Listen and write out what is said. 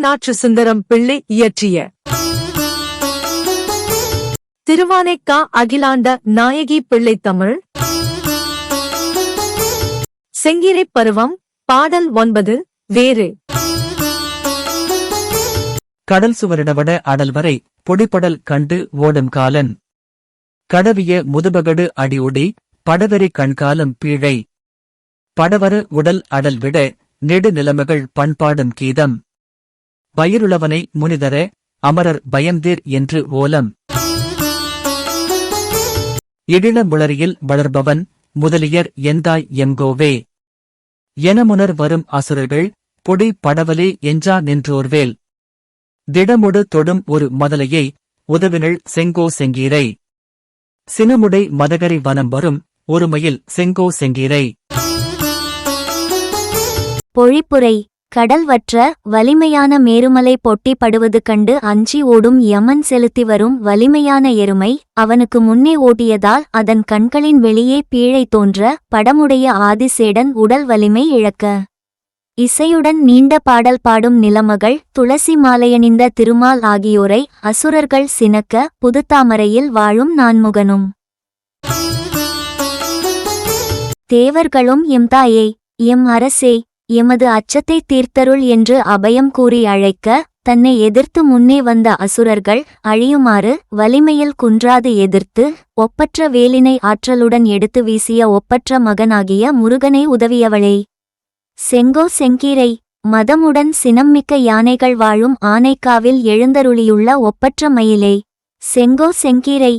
மீனாட்சி சுந்தரம் பிள்ளை இயற்றிய திருவானைக்கா அகிலாண்ட நாயகி பிள்ளை தமிழ். செங்கீரைப் பருவம். பாடல் 9. வேறு. கடல் சுவரிடவட அடல்வரை பொடிபடல் கண்டு ஓடும் காலன். கடவிய முதுபகடு அடியுடி படவெறி கண்காலம் பீழை. படவர உடல் அடல் விட நெடு நிலைமைகள் பண்பாடும் கீதம். பயிருளவனை முனிதர அமரர் பயந்தீர் என்று ஓலம். இடில முளரியில் வளர்பவன் முதலியர் எந்தாய் எங்கோவே. எனமுனர் வரும் அசுரர்கள் பொடி படவலே எஞ்சா நின்றோர்வேல். திடமுடு தொடும் ஒரு மதலையை உதவினள் செங்கோ செங்கீரை. சினமுடை மதகரி வனம் வரும் ஒருமையில் செங்கோ செங்கீரை. பொழிப்புரை. கடல் வற்ற வலிமையான மேருமலை பொட்டி படுவது கண்டு அஞ்சி ஓடும் யமன் செலுத்தி வரும் வலிமையான எருமை அவனுக்கு முன்னே ஓட்டியதால் அதன் கண்களின் வெளியே பீழை தோன்ற படமுடைய ஆதிசேடன் உடல் வலிமை இழக்க. இசையுடன் நீண்ட பாடல் பாடும் நிலமகள் துளசி மாலையணிந்த திருமால் ஆகியோரை அசுரர்கள் சினக்க புதுத்தாமரையில் வாழும் நான்முகனும் தேவர்களும் எம் தாயே எம் அரசே எமது அச்சத்தை தீர்த்தருள் என்று அபயம் கூறி அழைக்க தன்னை எதிர்த்து முன்னே வந்த அசுரர்கள் அழியுமாறு வலிமையில் குன்றாது எதிர்த்து ஒப்பற்ற வேலினை ஆற்றலுடன் எடுத்து வீசிய ஒப்பற்ற மகனாகிய முருகனை உதவியவளே. செங்கோ செங்கீரை. மதமுடன் சினம்மிக்க யானைகள் வாழும் ஆனைக்காவில் எழுந்தருளியுள்ள ஒப்பற்ற மயிலே. செங்கோ செங்கீரை.